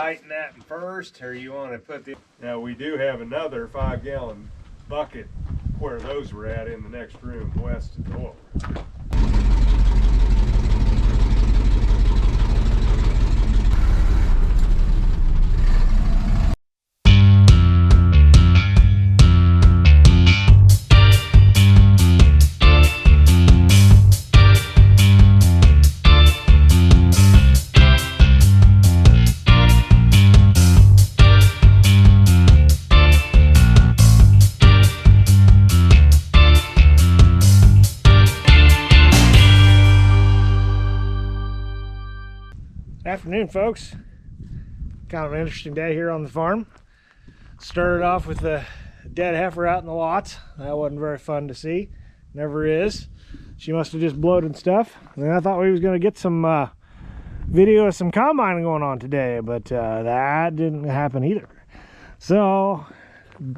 tighten that first, or you want to put the... Now we do have another 5-gallon bucket where those were at in the next room west of the oil. Afternoon, folks. Kind of an interesting day here on the farm. Started off with a dead heifer out in the lots. That wasn't very fun to see. Never is. She must have just bloated stuff. And then I thought we was going to get some video of some combining going on today, but that didn't happen either. So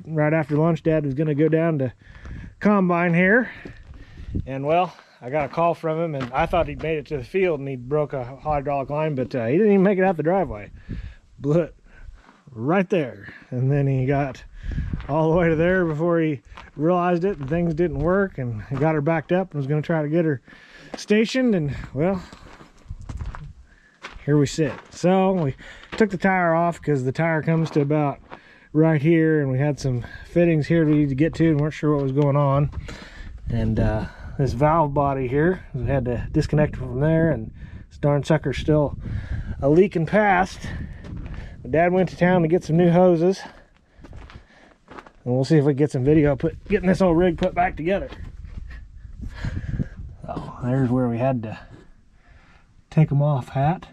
right after lunch, Dad was going to go down to combine here, and well, I got a call from him, and I thought he'd made it to the field and he broke a hydraulic line, but he didn't even make it out the driveway. Blew it right there. And then he got all the way to there before he realized it and things didn't work, and he got her backed up and was going to try to get her stationed, and well, here we sit. So we took the tire off because the tire comes to about right here, and we had some fittings here we need to get to and weren't sure what was going on. And this valve body here, we had to disconnect it from there, and this darn sucker's still a leaking past. But Dad went to town to get some new hoses, and we'll see if we get some video getting this old rig put back together. Oh, there's where we had to take them off hat,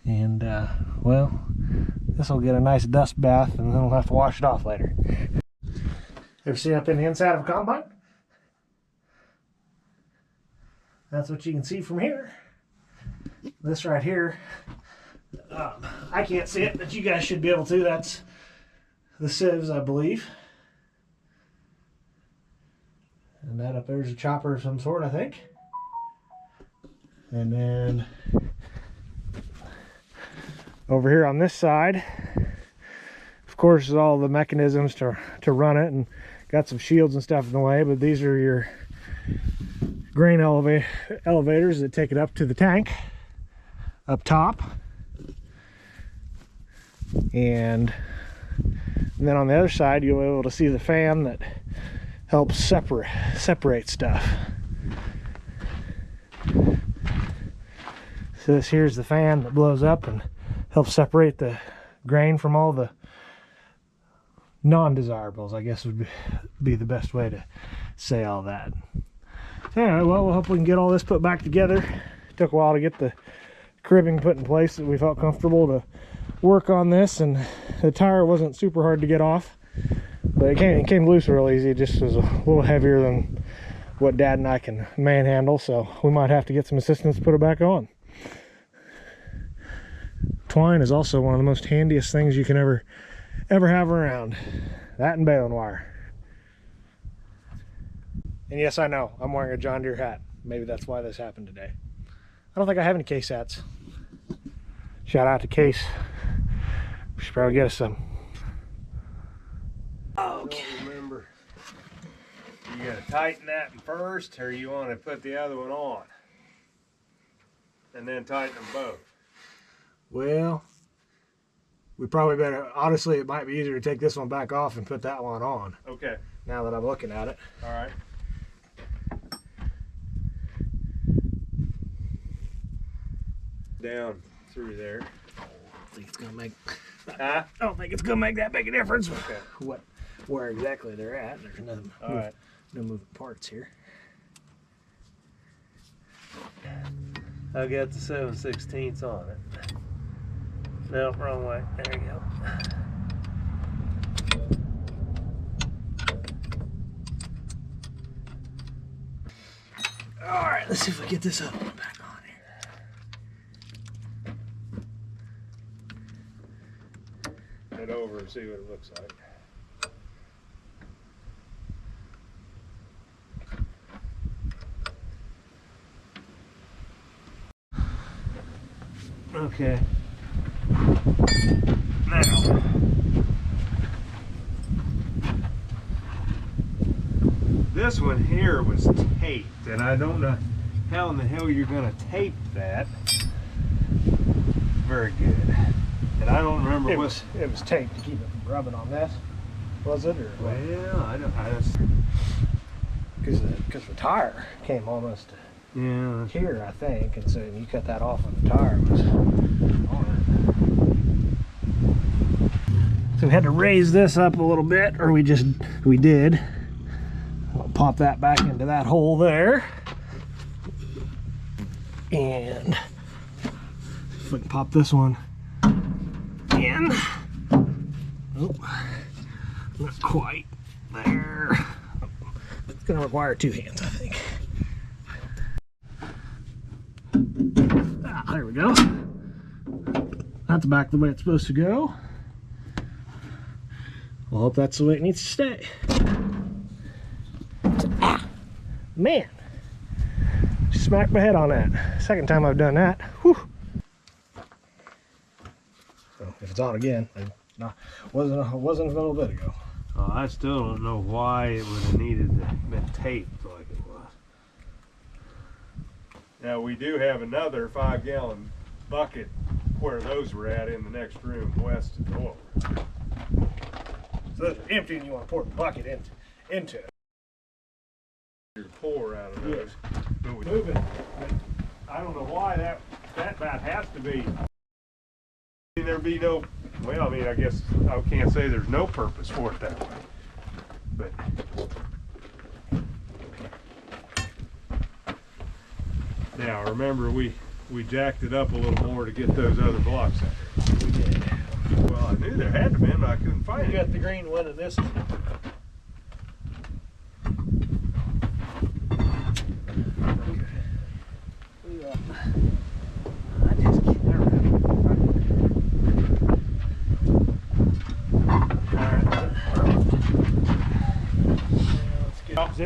and well, this will get a nice dust bath, and then we'll have to wash it off later. Ever seen up in the inside of a combine? That's what you can see from here. This right here, I can't see it, but you guys should be able to. That's the sieves, I believe. And that up there's a chopper of some sort, I think. And then over here on this side, of course, is all the mechanisms to run it, and got some shields and stuff in the way, but these are your grain elevators that take it up to the tank up top. And then on the other side, you'll be able to see the fan that helps separate stuff. So this here's the fan that blows up and helps separate the grain from all the non-desirables, I guess would be the best way to say all that. So anyway, well, we'll hope we can get all this put back together. It took a while to get the cribbing put in place that we felt comfortable to work on this, and the tire wasn't super hard to get off, but it came loose real easy. It just was a little heavier than what Dad and I can manhandle, so we might have to get some assistance to put it back on. Twine is also one of the most handiest things you can ever have around. That and baling wire. And yes, I know, I'm wearing a John Deere hat. Maybe that's why this happened today. I don't think I have any Case hats. Shout out to Case. We should probably get us some. Okay. Remember, you gotta tighten that first, or you want to put the other one on, and then tighten them both. Well, we probably better, honestly, it might be easier to take this one back off and put that one on. Okay. Now that I'm looking at it. All right. Down through there. I don't think it's gonna make. Huh? I don't think it's gonna make that big a difference. Okay. Where exactly they're at? There's no moving parts here. I got the 7/16 on it. No, wrong way. There you go. All right, let's see if we get this other one back on here. Head over and see what it looks like. Okay. Now, this one here was taped, and I don't know how in the hell you're going to tape that. Very good. And I don't remember It what was taped to keep it from rubbing on this. Was it, or what? Well, I don't. Because the tire came almost Yeah. here, I think, and so you cut that off when the tire was on it. So we had to raise this up a little bit, or we did. I'll pop that back into that hole there, and if we can pop this one in. Oh, not quite there. It's gonna require 2 hands, I think. Ah, there we go. That's back the way it's supposed to go. Well, hope that's the way it needs to stay. Ah, man, smacked my head on that. Second time I've done that. Whew. So if it's on again, wasn't a little bit ago. I still don't know why it would have needed to been taped like it was. Now we do have another 5-gallon bucket where those were at in the next room west of the oil. So those are empty, and you want to pour the bucket into it. You pour out of those. But we move it. I don't know why that about has to be. There'd be no. Well, I mean, I guess I can't say there's no purpose for it that way. But now remember, we jacked it up a little more to get those other blocks out there. We did. Well, I knew there had to be, but I couldn't find You it. got the green one, and this. I just keep that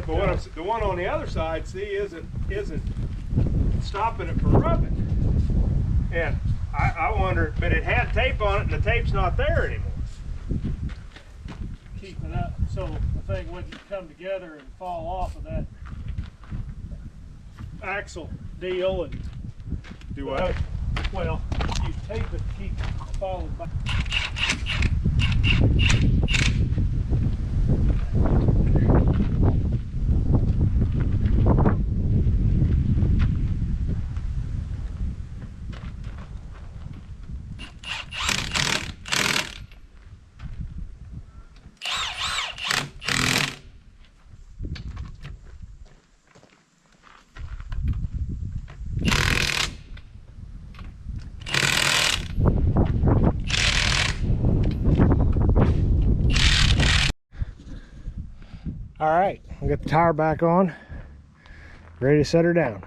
But the one on the other side, see, isn't stopping it from rubbing. And I wonder, but it had tape on it, and the tape's not there anymore. keeping up so the thing wouldn't come together and fall off of that axle deal. And Do what? well, you tape it to keep falling back. All right, we'll get the tire back on, ready to set her down.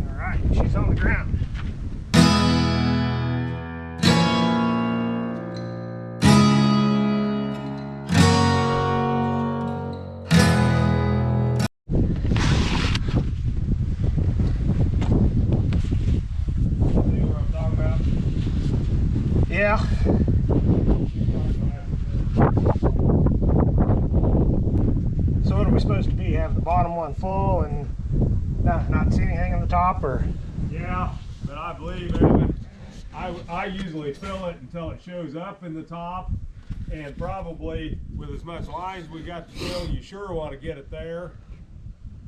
All right, she's on the ground. Yeah. So what are we supposed to be? Have the bottom one full and not see anything in the top, or? Yeah, but I believe, Evan, I usually fill it until it shows up in the top, and probably with as much line as we got to fill, you sure want to get it there.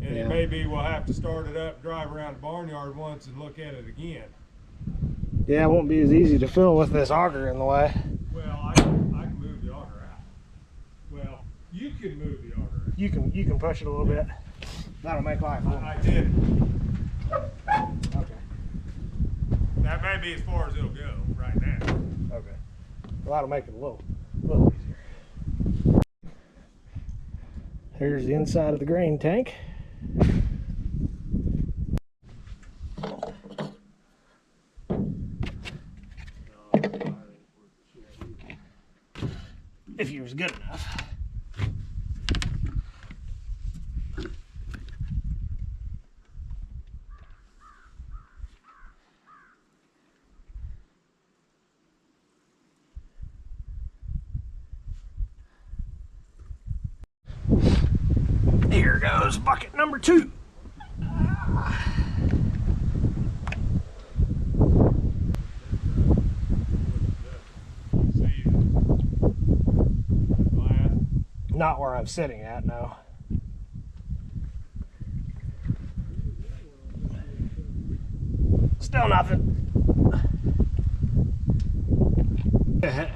And Yeah. maybe we'll have to start it up, drive around the barnyard once and look at it again. Yeah, it won't be as easy to fill with this auger in the way. Well, I can move the auger out. Well, you can move the auger out. You can push it a little bit. That'll make life a little. I did it. Okay. That may be as far as it'll go right now. Okay. Well, that'll make it a little easier. Here's the inside of the grain tank. If you was good enough. There goes bucket number 2. Not where I'm sitting at, no. Still nothing.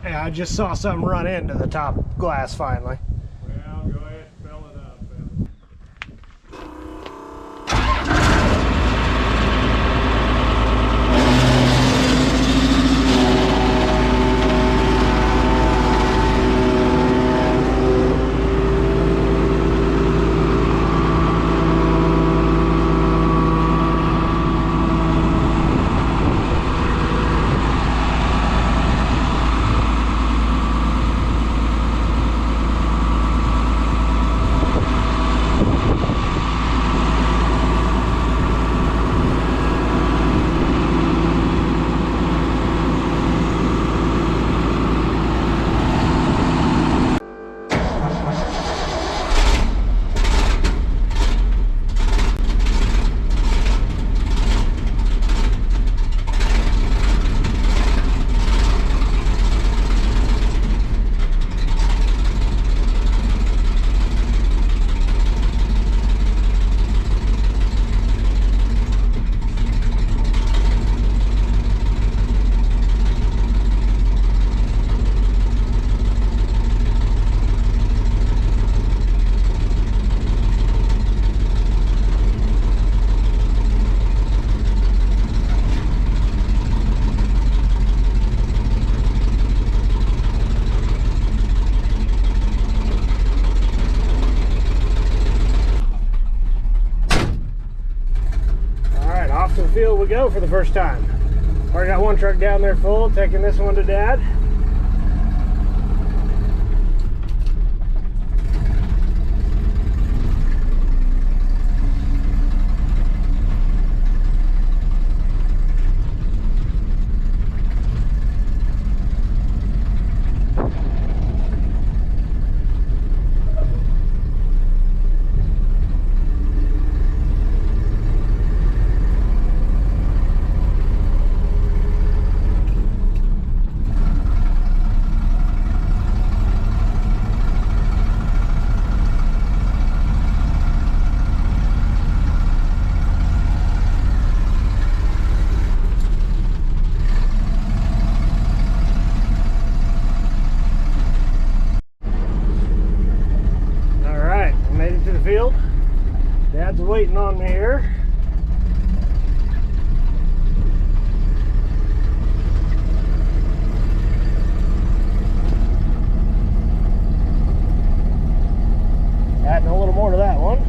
I just saw something run into the top glass finally. Well, go ahead and fill it up then. Off to the field we go for the first time. Already got one truck down there full, taking this one to Dad. Field. Dad's waiting on me here. Adding a little more to that one.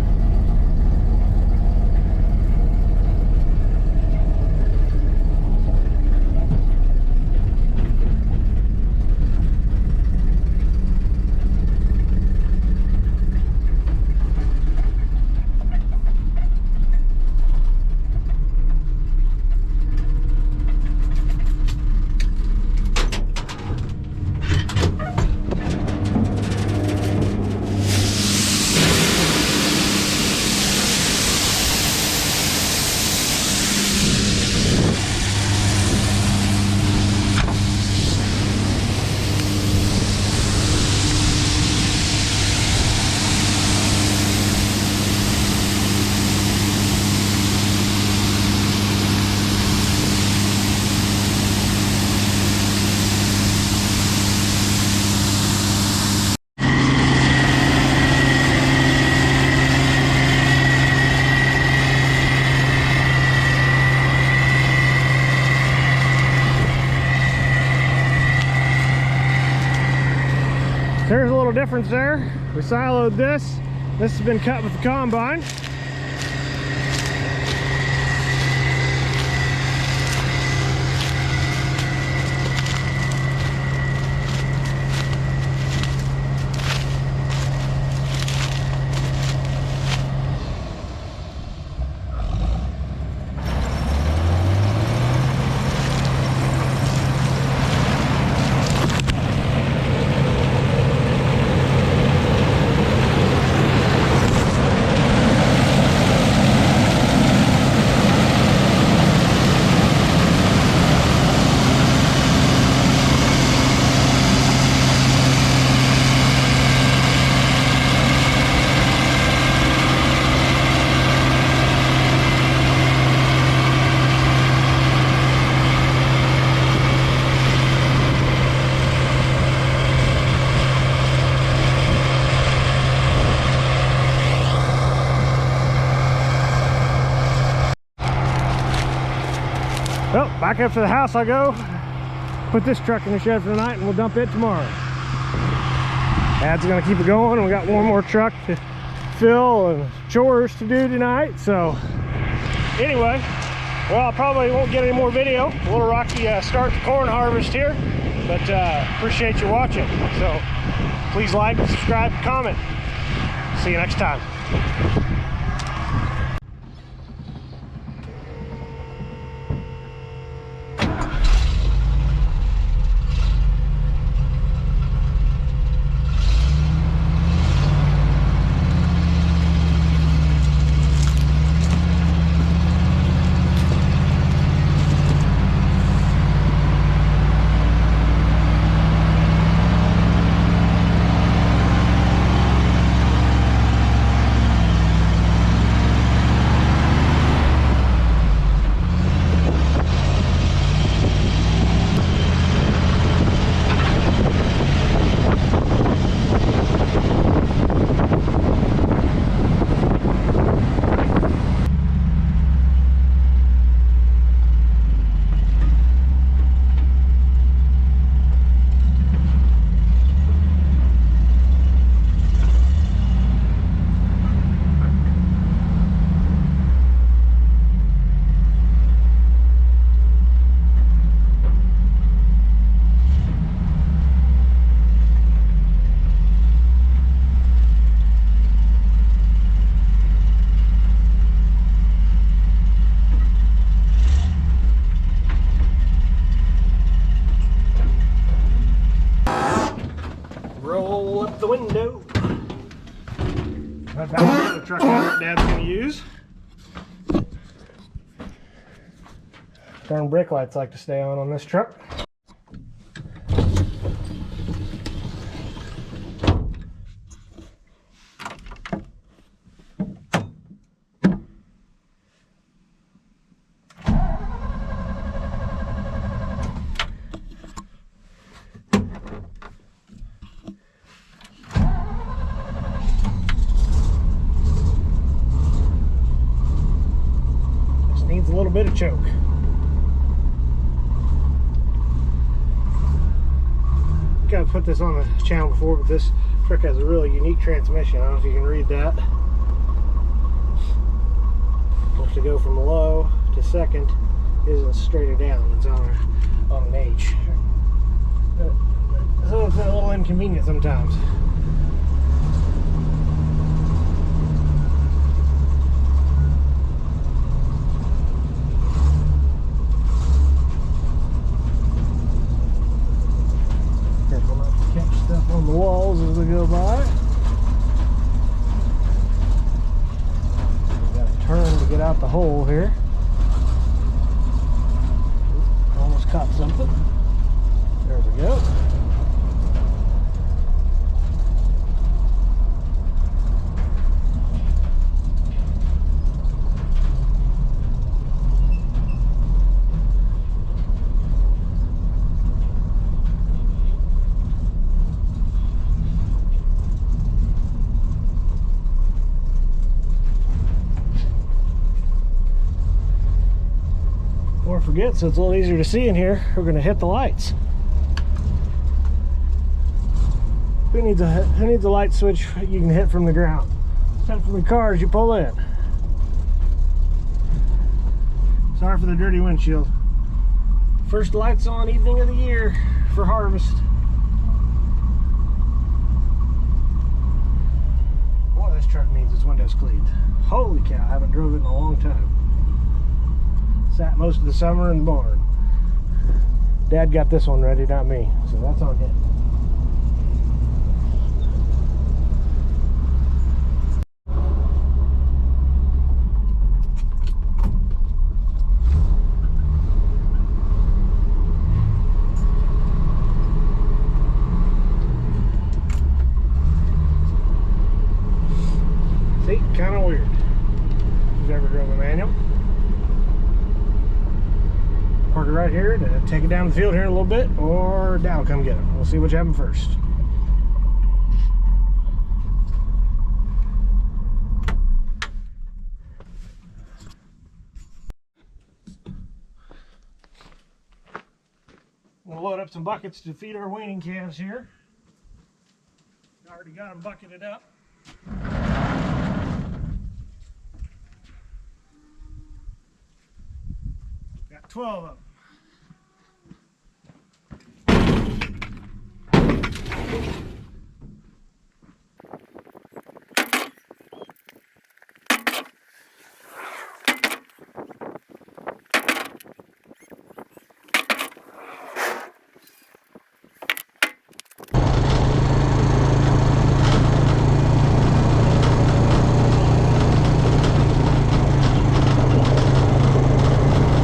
There's a little difference there. We siloed this. This has been cut with the combine. Well, back up to the house I go. Put this truck in the shed for the night and we'll dump it tomorrow. Dad's gonna keep it going. We got one more truck to fill and chores to do tonight. So anyway, well, I probably won't get any more video. A little rocky start to corn harvest here, but appreciate you watching. So please like, subscribe, comment. See you next time. Roll up the window. That's the truck that Dad's gonna use. Darn brake lights like to stay on this truck. Needs a little bit of choke. I think I've put this on the channel before, but this truck has a really unique transmission. I don't know if you can read that. To go from low to second isn't straight down, it's on an H. So it's a little inconvenient sometimes. Stuff on the walls as we go by. We got to turn to get out the hole here. Almost caught something. There we go. Before I forget, so it's a little easier to see in here, we're going to hit the lights. Who needs a light switch you can hit from the ground? Hit from the car as you pull in. Sorry for the dirty windshield. First lights on evening of the year for harvest. Boy, this truck needs its windows cleaned. Holy cow, I haven't drove it in a long time. Sat most of the summer in the barn. Dad got this one ready, not me, so that's on him. See, kind of weird. If you've ever drove a manual. Park it right here to take it down the field here in a little bit, or Dad will come get it. We'll see which happens first. We'll load up some buckets to feed our weaning calves here. Already got them bucketed up. Got 12 of them.